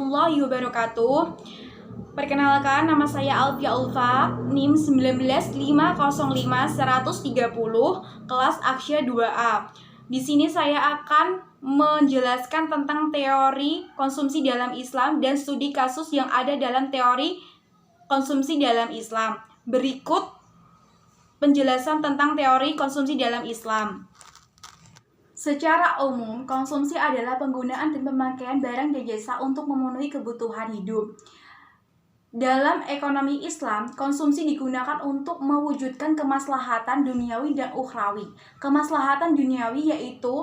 warahmatullahi wabarakatuh. Perkenalkan, nama saya Alfia Ulfa, NIM 19505-130, kelas Aksya 2A. Di sini saya akan menjelaskan tentang teori konsumsi dalam Islam dan studi kasus yang ada dalam teori konsumsi dalam Islam. Berikut penjelasan tentang teori konsumsi dalam Islam. Secara umum, konsumsi adalah penggunaan dan pemakaian barang dan jasa untuk memenuhi kebutuhan hidup. Dalam ekonomi Islam, konsumsi digunakan untuk mewujudkan kemaslahatan duniawi dan ukhrawi. Kemaslahatan duniawi yaitu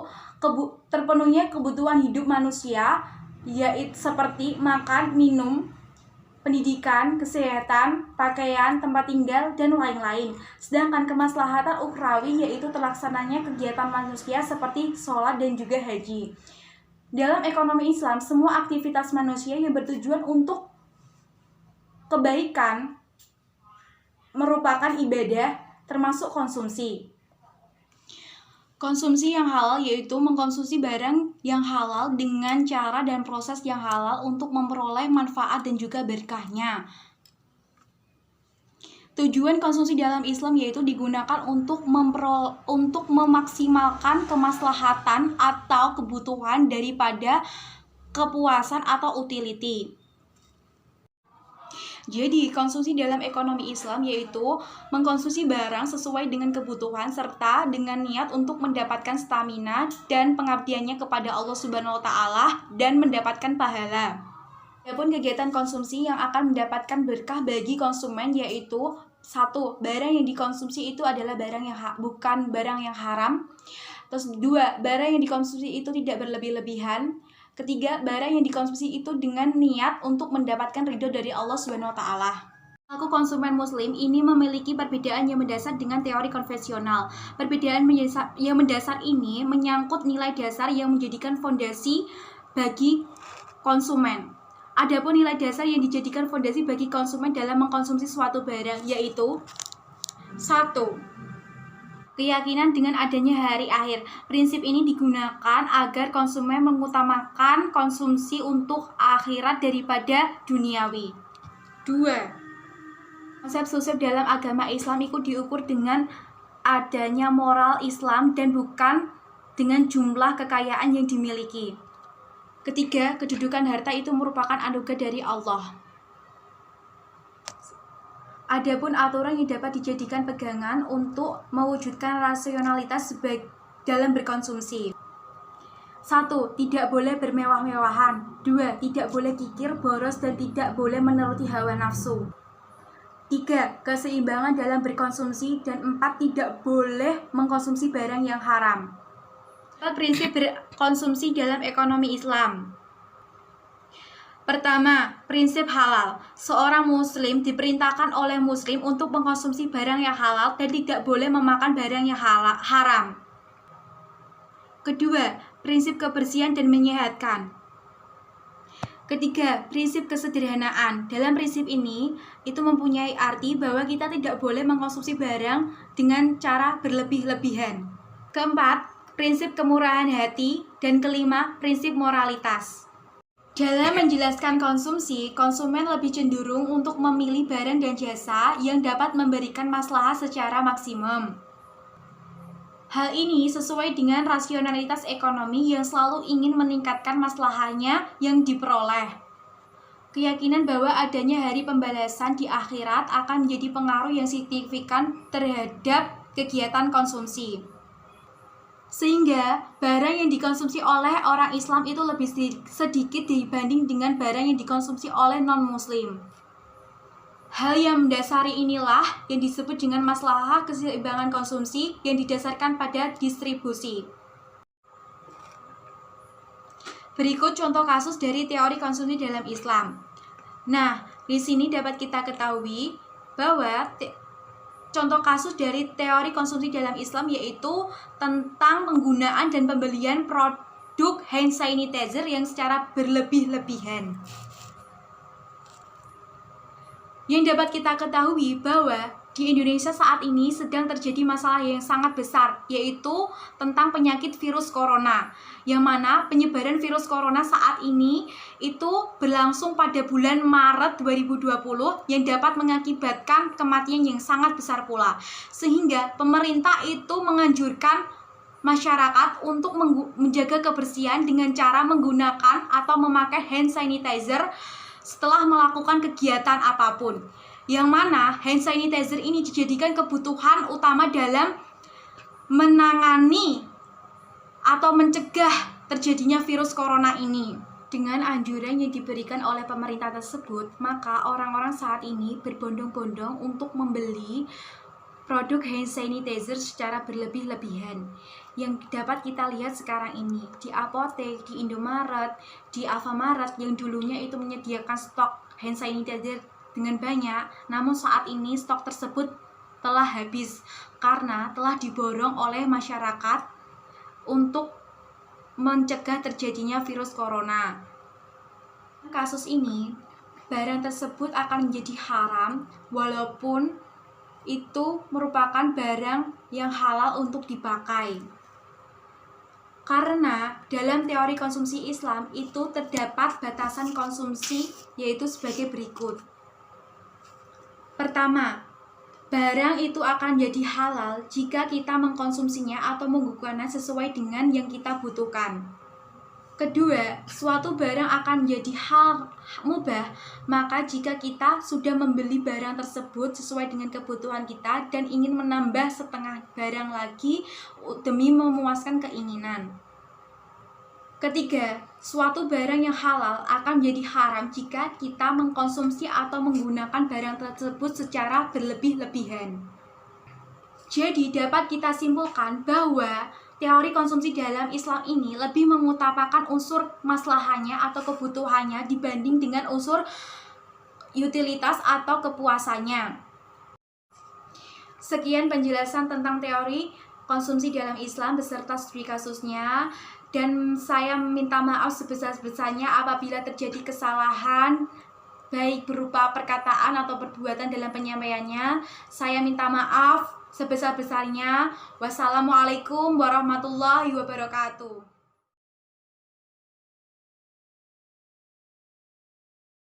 terpenuhnya kebutuhan hidup manusia, yaitu seperti makan, minum, pendidikan, kesehatan, pakaian, tempat tinggal, dan lain-lain. Sedangkan kemaslahatan ukhrawi yaitu terlaksananya kegiatan manusia seperti sholat dan juga haji. Dalam ekonomi Islam, semua aktivitas manusia yang bertujuan untuk kebaikan merupakan ibadah, termasuk konsumsi. Konsumsi yang halal yaitu mengkonsumsi barang yang halal dengan cara dan proses yang halal untuk memperoleh manfaat dan juga berkahnya. Tujuan konsumsi dalam Islam yaitu digunakan untuk memaksimalkan kemaslahatan atau kebutuhan daripada kepuasan atau utility. Jadi, konsumsi dalam ekonomi Islam yaitu mengkonsumsi barang sesuai dengan kebutuhan serta dengan niat untuk mendapatkan stamina dan pengabdiannya kepada Allah Subhanahu wa taala dan mendapatkan pahala. Adapun kegiatan konsumsi yang akan mendapatkan berkah bagi konsumen yaitu 1. Barang yang dikonsumsi itu adalah barang yang bukan barang yang haram. Terus 2. Barang yang dikonsumsi itu tidak berlebih-lebihan. Ketiga, barang yang dikonsumsi itu dengan niat untuk mendapatkan ridho dari Allah Subhanahu wa taala. Aku konsumen muslim ini memiliki perbedaan yang mendasar dengan teori konvensional. Perbedaan yang mendasar ini menyangkut nilai dasar yang menjadikan fondasi bagi konsumen. Adapun nilai dasar yang dijadikan fondasi bagi konsumen dalam mengkonsumsi suatu barang yaitu 1. Keyakinan dengan adanya hari akhir. Prinsip ini digunakan agar konsumen mengutamakan konsumsi untuk akhirat daripada duniawi. 2. Konsep dalam agama Islam itu diukur dengan adanya moral Islam dan bukan dengan jumlah kekayaan yang dimiliki. 3. Kedudukan harta itu merupakan anugerah dari Allah. Adapun aturan yang dapat dijadikan pegangan untuk mewujudkan rasionalitas dalam berkonsumsi. 1. Tidak boleh bermewah-mewahan. 2. Tidak boleh kikir, boros, dan tidak boleh menuruti hawa nafsu. 3. Keseimbangan dalam berkonsumsi. Dan 4. Tidak boleh mengkonsumsi barang yang haram. Prinsip berkonsumsi dalam ekonomi Islam. Pertama, prinsip halal. Seorang muslim diperintahkan oleh muslim untuk mengkonsumsi barang yang halal dan tidak boleh memakan barang yang haram. Kedua, prinsip kebersihan dan menyehatkan. Ketiga, prinsip kesederhanaan. Dalam prinsip ini, itu mempunyai arti bahwa kita tidak boleh mengkonsumsi barang dengan cara berlebih-lebihan. Keempat, prinsip kemurahan hati. Dan kelima, prinsip moralitas. Dalam menjelaskan konsumsi, konsumen lebih cenderung untuk memilih barang dan jasa yang dapat memberikan maslahat secara maksimum. Hal ini sesuai dengan rasionalitas ekonomi yang selalu ingin meningkatkan maslahatnya yang diperoleh. Keyakinan bahwa adanya hari pembalasan di akhirat akan menjadi pengaruh yang signifikan terhadap kegiatan konsumsi. Sehingga barang yang dikonsumsi oleh orang Islam itu lebih sedikit dibanding dengan barang yang dikonsumsi oleh non-muslim. Hal yang mendasari inilah yang disebut dengan maslahah keseimbangan konsumsi yang didasarkan pada distribusi. Berikut contoh kasus dari teori konsumsi dalam Islam. Nah, di sini dapat kita ketahui bahwa contoh kasus dari teori konsumsi dalam Islam yaitu tentang penggunaan dan pembelian produk hand sanitizer yang secara berlebih-lebihan. Yang dapat kita ketahui bahwa Di Indonesia saat ini sedang terjadi masalah yang sangat besar, yaitu tentang penyakit virus corona. Yang mana penyebaran virus corona saat ini itu berlangsung pada bulan Maret 2020 yang dapat mengakibatkan kematian yang sangat besar pula. Sehingga pemerintah itu menganjurkan masyarakat untuk menjaga kebersihan dengan cara menggunakan atau memakai hand sanitizer setelah melakukan kegiatan apapun. Yang mana hand sanitizer ini dijadikan kebutuhan utama dalam menangani atau mencegah terjadinya virus corona ini. Dengan anjuran yang diberikan oleh pemerintah tersebut, maka orang-orang saat ini berbondong-bondong untuk membeli produk hand sanitizer secara berlebih-lebihan. Yang dapat kita lihat sekarang ini di apotek, di Indomaret, di Alfamaret yang dulunya itu menyediakan stok hand sanitizer dengan banyak, namun saat ini stok tersebut telah habis karena telah diborong oleh masyarakat untuk mencegah terjadinya virus corona. Kasus ini, barang tersebut akan menjadi haram walaupun itu merupakan barang yang halal untuk dipakai. Karena dalam teori konsumsi Islam itu terdapat batasan konsumsi, yaitu sebagai berikut. Pertama, barang itu akan jadi halal jika kita mengkonsumsinya atau menggunakannya sesuai dengan yang kita butuhkan. Kedua, suatu barang akan menjadi hal mubah maka jika kita sudah membeli barang tersebut sesuai dengan kebutuhan kita dan ingin menambah setengah barang lagi demi memuaskan keinginan. Ketiga, suatu barang yang halal akan menjadi haram jika kita mengkonsumsi atau menggunakan barang tersebut secara berlebih-lebihan. Jadi dapat kita simpulkan bahwa teori konsumsi dalam Islam ini lebih mengutamakan unsur maslahannya atau kebutuhannya dibanding dengan unsur utilitas atau kepuasannya. Sekian penjelasan tentang teori konsumsi dalam Islam beserta studi kasusnya. Dan saya minta maaf sebesar-besarnya apabila terjadi kesalahan baik berupa perkataan atau perbuatan dalam penyampaiannya. Saya minta maaf sebesar-besarnya. Wassalamualaikum warahmatullahi wabarakatuh.